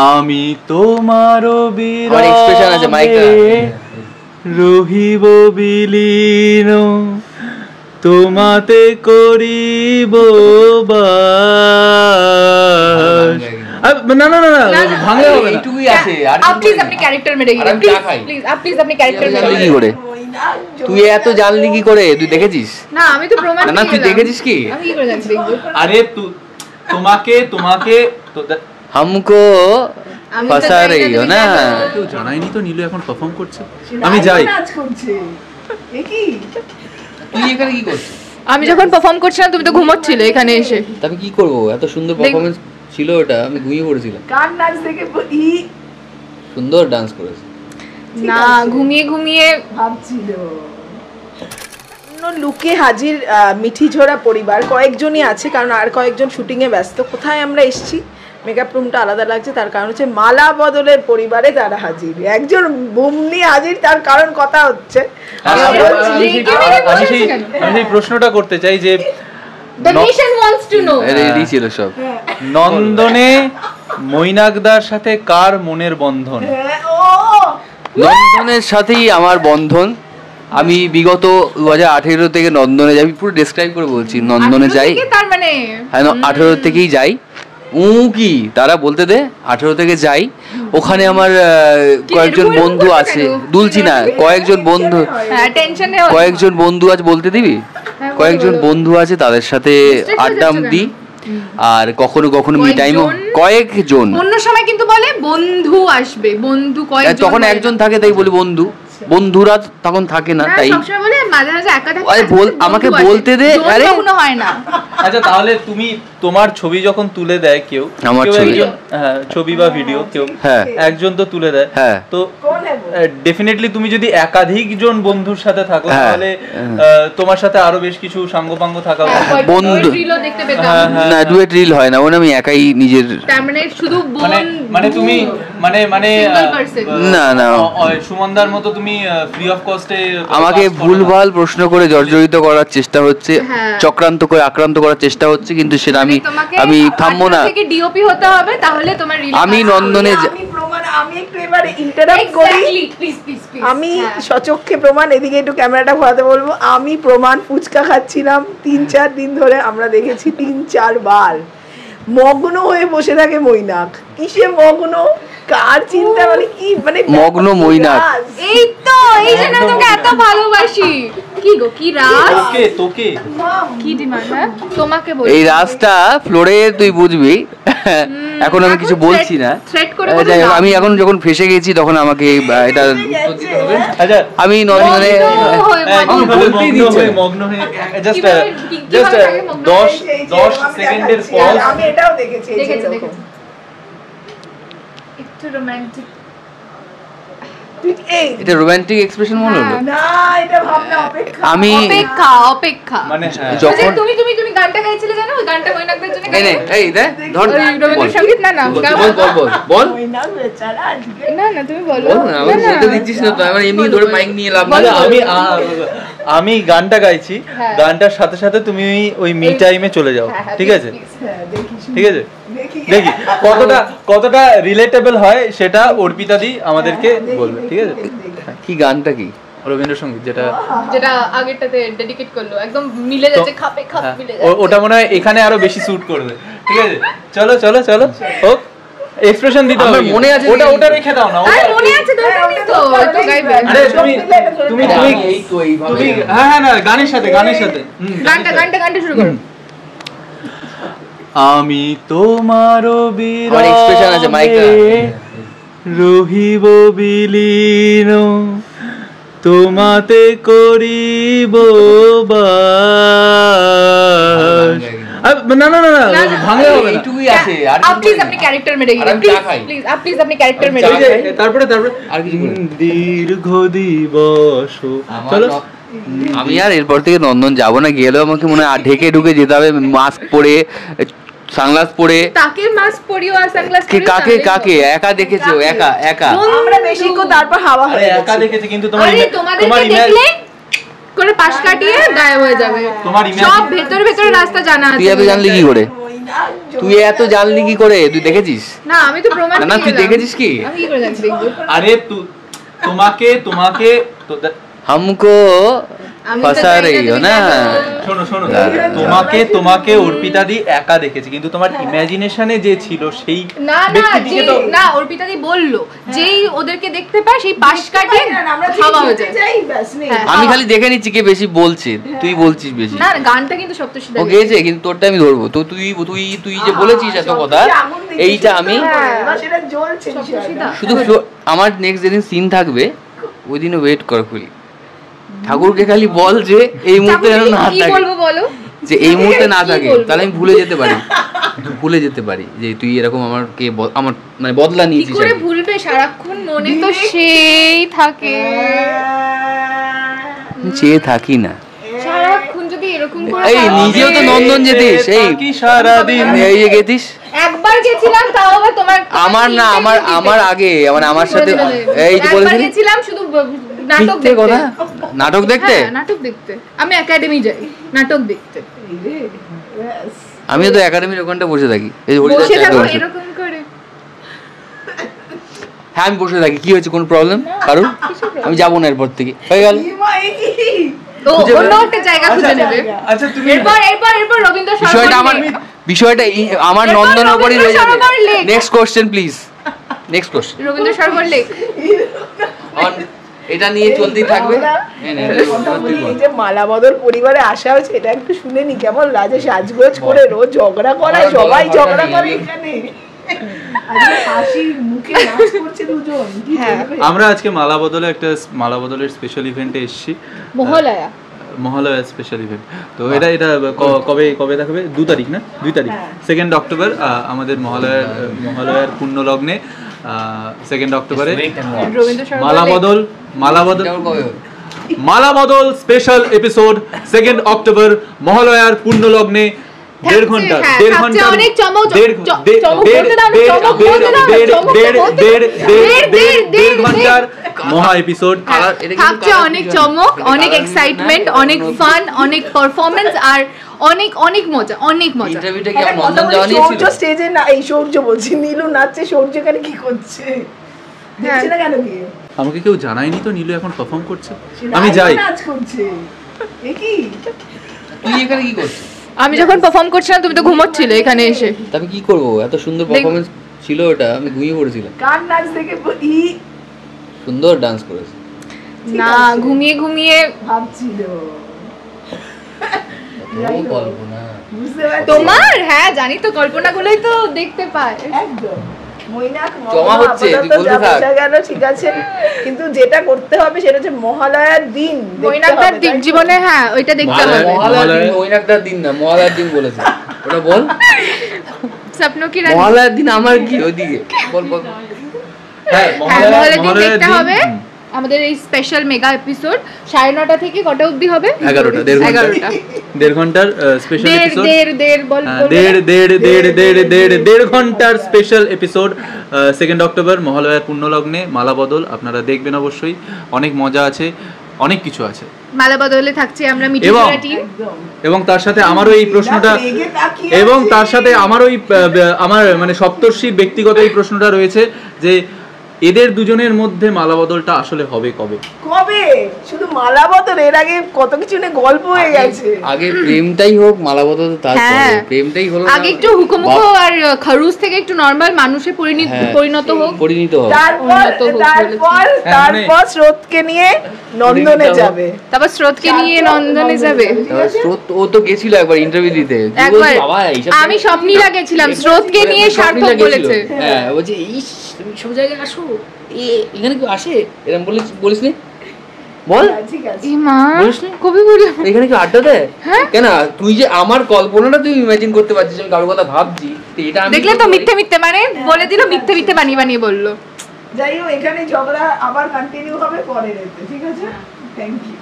আমি তোমার এক্সপ্রেশন আছে মাইকটা রহিব বিলীন তোমাতে করিব বাস। না না না না ভাঙলে হবে না, এইটুকুই আছে। আর প্লিজ আপনি ক্যারেক্টার মেরে গিয়ে প্লিজ প্লিজ আপনি ক্যারেক্টার মেরে কি করে তুই এত জানলি কি করে? তুই দেখেছিস? না আমি তো প্রমাণ না তুই দেখেছিস কি? আমি কি করে জানতে দেখব? আরে তোমাকে তো हमको फंसा रही हो ना। কেউ জানাইনি তো নীলু এখন পারফর্ম করছে। আমি যাই। এ কি তুই এখানে কি করছিস? আমি যখন পারফর্ম করছিলাম তুমি তো ঘুমোচ্ছিলে এখানে এসে। তবে কি করব? এত সুন্দর পারফরম্যান্স ছিল ওটা, আমি ঘুমিয়ে পড়েছিলাম। গান নাচ দেখে সুন্দর ডান্স করেছে। না ঘুমিয়ে ঘুমিয়ে ভাবছিল। লুকে হাজির মিঠি ঝোড়া পরিবার কয়েকজনই আছে, কারণ আর কয়েকজন শুটিং এ ব্যস্ত। কোথায় আমরা এসেছি, মেকআপ রুমটা আলাদা লাগছে, তার কারণ হচ্ছে মালা বদলের পরিবারে তারা হাজির। একজন বুমনি হাজির, তার কারণ কথা হচ্ছে আমি সেই প্রশ্নটা করতে চাই যে The nation wants to know. Ready ছিল সব। নন্দনে মৈনাকদার সাথে কার মনের বন্ধন? নন্দনের সাথেই আমার বন্ধন। আমি বিগত 2018 থেকে নন্দনে যাই, পুরো ডেসক্রাইব করে বলছি। নন্দনে যাই তার মানে হ্যাঁ 18 থেকেই যাই। কি তারা বলতে দে, 18 থেকে যাই। ওখানে আমার কয়েকজন বন্ধু আছে, দুলছি না, কয়েকজন বন্ধু কয়েকজন বন্ধু আছে, বলতে দিবি? কয়েকজন বন্ধু আছে, তাদের সাথে আড্ডা দিই। আর কখনো কখনো মি টাইম কয়েকজন, অন্য সময় কিন্তু বলে বন্ধু আসবে, বন্ধু কয়েকজন, তখন একজন থাকে তাই বলি বন্ধু। বন্ধুরা তখন থাকে না, তাই সবসময় বলে মাঝে মাঝে একা থাকে। আরে বল, আমাকে বলতে দে। আরে কখনো হয় না। আচ্ছা তাহলে তুমি তোমার ছবি যখন তুলে দেয় কেউ, আমার ছবি, হ্যাঁ ছবি বা ভিডিও কেউ একজন তো তুলে দেয়, তো ডেফিনেটলি তুমি যদি একাধিক জন বন্ধুর সাথে থাকো তাহলে তোমার সাথে আরো বেশ কিছু সাঙ্গপাঙ্গ থাকা বন্ধু। না ডুয়েট রিল হয় না, ওটা আমি একাই নিজের। তার মানে শুধু মানে তুমি মানে না না সুমনদার মতো তুমি ফ্রি অফ কস্টে আমাকে ভুলভাল প্রশ্ন করে জর্জরিত করার চেষ্টা হচ্ছে, চক্রান্ত করে আক্রান্ত করার চেষ্টা হচ্ছে, কিন্তু সেটা আমি থামবো না। ডিওপি হতে হবে, তাহলে তোমার রিল। আমি নন্দনে আমি একটু এবারে ইন্টারাপ্ট করি, আমি সচক্ষে প্রমাণ। এদিকে একটু ক্যামেরাটা ঘোরাতে বলবো। আমি প্রমাণ ফুচকা খাচ্ছিলাম 3-4 দিন ধরে, আমরা দেখেছি 3-4 বার। মগ্ন হয়ে বসে থাকে মৈনাক। কিসে মগ্ন, কার চিন্তা, মানে কি, মানে মগ্ন মৈনাক। এই তো এই জন্য তোকে এত ভালোবাসি। কি গো কি রাজ, তোকে কি ডিমান্ড? তোমাকে বল, এই রাজটা ফ্লোরে তুই বুঝবি। এখন আমি কিছু বলছি না, আমি এখন যখন ফেসে গেছি তখন আমাকে এটা আচ্ছা আমি নন্দনে মগ্ন হয়ে জাস্ট 10 সেকেন্ডের পজ। আমি এটাও দেখেছি। একটু রোমান্টিক, এটা রোমান্টিক এক্সপ্রেশন মনে হলো না, এটা ভাবনা অপেক্ষা। আমি অপেক্ষা মানে যখন তুমি গানটা গাইছিলে, জানো ওই গানটা মৈনাকদের জন্য গাইছিলে। এই দেখ ধর রবীন্দ্র সঙ্গীত। না বল মৈনাক বেচারা আজকে। না তুমি বলো। আমি বলতে দিচ্ছিস না তো, আমি এমনি ধরে মাইক নিয়ে লাভ। আমি গানটা গাইছি, গানটার সাথে সাথে তুমি ওই মি টাইমে চলে যাও, ঠিক আছে? ঠিক আছে, দেখি কতটা রিলেটেবল হয় সেটা অর্পিতা দি আমাদেরকে বলবে, ঠিক আছে? কি গানটা কি? রবীন্দ্রসঙ্গীত, যেটা আগেরটাতে ডেডিকেট করলো, একদম মিলে যাচ্ছে, খাপে খাপ মিলে যাচ্ছে। ওটা মনে হয় এখানে আরো বেশি স্যুট করবে, ঠিক আছে? চলো হোক, এক্সপ্রেশন দিতে হবে। মনে আছে ওটা রেখে দাও না। আরে মনে আছে তো গাইবে। আরে তুমি এই তো এইভাবে। হ্যাঁ না, গানের সাথে গানটা শুরু করো। আমি তোমার এক্সপ্রেশন আছে মাইকটা। রহিব বিলীন তোমাতে করিব বাস। না না না ভাঙলে হবে না, এইটুকুই আছে। আর প্লিজ আপনি ক্যারেক্টার মেরে গিয়ে প্লিজ আপনি ক্যারেক্টার মেরে তারপরে আর কিছু দীর্ঘ দিবস। চলো আমি আর এরপর থেকে নন্দন যাব না, গেলেও আমাকে মনে হয় ঢেকে ঢুকে যেতে হবে, মাস্ক পরে সানগ্লাস পরে। তাকে মাস্ক পরিও আর সানগ্লাস পরিও। কাকে একা দেখেছো? একা আমরা বেশি করে তারপর হাওয়া হয়ে একা দেখেছি, কিন্তু তোমার দেখলে করে পাশ কাটিয়ে গায়েব হয়ে যাবে। সব ভেতরে রাস্তা জানা আছে। তুই জানলি কি করে? তুই এত জানলি কি করে? তুই দেখেছিস? না আমি তো প্রমাণ না তুই দেখেছিস কি? আমি কি করে জানছি দেখবো? আরে তোমাকে हमको फंसा रही हो ना। শোনো তোমাকে অর্পিতা দি একা দেখেছি, কিন্তু তোমার ইমাজিনেশনে যে ছিল সেই ব্যক্তিটিকে তো না অর্পিতা দি বললো যেই ওদেরকে দেখতে পায় সেই পাশ কাটিয়ে খাওয়া হয়ে যায়। আমি খালি দেখে নিচ্ছি কে বেশি বলছে, তুই বলছিস বেশি। না গানটা কিন্তু সপ্তর্ষি দা ও গেছে, কিন্তু তোরটা আমি ধরবো। তো তুই যে বলেছিস এত কথা, এইটা আমি শুধু আমার নেক্সট যেদিন সিন থাকবে ওই দিনও ওয়েট কর খুলি। ঠাকুরকে খালি বল যে এই মুহূর্তে যেন না থাকে, যে এই মুহূর্তে না থাকে, তাহলে আমি ভুলে যেতে পারি যে তুই এরকম আমার মানে বদলা নিয়েছিস। কি করে ভুলবে? সারাক্ষণ মনে তো সেই থাকে। চেয়ে থাকি না সারাক্ষণ যদি এরকম করে। এই নিজেও তো নন্দন যেতিস, এই কি সারা দিন হ্যাঁ। এই যে গেতিস। একবার গেছিলাম তাও আবার তোমার আমার আগে মানে আমার সাথে এই যে বলেছিলি গেছিলাম শুধু নাটক দেখতে। নাটক দেখতে? হ্যাঁ নাটক দেখতে। আমি একাডেমি যাই নাটক দেখতে। আমিও তো একাডেমির ওখানটা বসে থাকি, এই যে বসে থাকো এরকম করে। হ্যাঁ আমি বসে থাকি, কি হয়েছে? কোন প্রবলেম কারণ? আমি যাবো না এরপর থেকে, হয়ে গেল। তো অন্য একটা জায়গা খুঁজে নেবে। আচ্ছা তুমি এরপর রবীন্দ্র বিষয়টা আমার নন্দনের উপরই রয়ে যাবে। Next question please, next question. Rabindra Sarobar lake এটা নিয়ে চলতেই থাকবে। এই যে মালাবদল পরিবারে আসা হয়েছে, এটা একটু শুনে নি কেমন লাগে। সাজগোজ করে রোজ ঝগড়া করা, সবাই ঝগড়া করে এখানে। আমরা আজকে মালাবদলের স্পেশাল ইভেন্টে এসেছি, মহালয়া স্পেশাল ইভেন্ট। তো এটা কবে থাকবে? 2 তারিখ না? 2 তারিখ 2 অক্টোবর আমাদের মহালয়ার পূর্ণ লগ্নে 2 অক্টোবরে মালাবদল স্পেশাল এপিসোড 2 অক্টোবর মহালয়ার পূর্ণ লগ্নে 1.5 ঘন্টার মহা এপিসোড। থাকছে অনেক চমক, অনেক এক্সাইটমেন্ট, অনেক ফান, অনেক পারফরম্যান্স আর অনেক মজা। ইন্টারভিউটা কি নন্দন যাওয়া নিয়েছিল? স্টেজে না, এই সূর্য বলছি, নীলু নাচছে, সূর্য এখানে কি করছে দেখছে না কেন? গিয়ে আমাকে কেউ জানায়নি তো নীলু এখন পারফর্ম করছে। আমি যাই, নাচ করছে। এ কি তুই এখানে কি করছিস? আমি যখন পারফর্ম করছিলাম তুমি তো ঘুমোচ্ছিলে এখানে এসে। তবে কি করব, এত সুন্দর পারফরম্যান্স ছিল ওটা, আমি ঘুমিয়ে পড়েছিলাম। কার নাচ দেখে সুন্দর ডান্স করেছে না, ঘুমিয়ে ভাবছিল কল্পনা তোমার। হ্যাঁ জানি তো, কল্পনাগুলোই তো দেখতে পায় একদম। মৈনাক জমা হচ্ছে, তুই বলতে থাক। গেল ঠিক আছে, কিন্তু যেটা করতে হবে সেটা হচ্ছে মহালয়ার দিন মৈনাকদার জীবনে। হ্যাঁ ওইটা দেখতে হবে। মৈনাকদার দিন না, মহালয়ার দিন বলেছে, ওটা বল। স্বপ্ন কি রানী মহালয়ার দিন আমার কি ওইদিকে বল। হ্যাঁ মহালয়ার দিন দেখতে হবে। আমাদের এই স্পেশাল মেগা এপিসোড 9:30 থেকে কটা অবধি হবে? 11টা 1.5 ঘন্টার স্পেশাল এপিসোড। 1.5 ঘন্টার স্পেশাল এপিসোড 2 অক্টোবর মহালয়ার পূর্ণ লগ্নে মালাবদল। আপনারা দেখবেন অবশ্যই, অনেক মজা আছে, অনেক কিছু আছে। মালাবদলে থাকছে আমরা মিঠিপুরা টিম, এবং তার সাথে আমারও এই প্রশ্নটা, এবং তার সাথে আমারও আমার মানে সপ্তর্ষির ব্যক্তিগত এই প্রশ্নটা রয়েছে যে এদের দুজনের মধ্যে মালাবদলটা আসলে হবে কবে? শুধু মালাবদল, এর আগে কত কিছু নিয়ে গল্প হয়ে গেছে। আগে প্রেমটাই হোক, মালাবদল তারপরে প্রেমটাই হলো। আগে একটু হুকুমুকু আর খরুস থেকে একটু নরমাল মানুষে পরিণত হোক। তারপর স্রোতকে নিয়ে নন্দনে যাবে। তারপর স্রোতকে নিয়ে নন্দনে যাবে। স্রোত ও তো গেছিল একবার ইন্টারভিউ দিতে, একবার আমি স্বপ্নীলা গেছিলাম, স্রোতকে নিয়ে সার্থক বলেছে। হ্যাঁ বলছে ইস তুমি সব জায়গায় আসো, এখানে কেউ আসে এরকম বলিস নি? বল কবি বললাম এখানে কেউ আড্ডা দেয়? কেন তুই যে আমার কল্পনাটা তুই ইমাজিন করতে পারছিস আমি কারোর কথা ভাবছি, এটা দেখলে তো মিথ্যে মানে বলে দিল, মিথ্যে বানিয়ে বললো। যাই হোক, এখানে ঝগড়া আবার কন্টিনিউ হবে পরের এতে, ঠিক আছে? Thank you.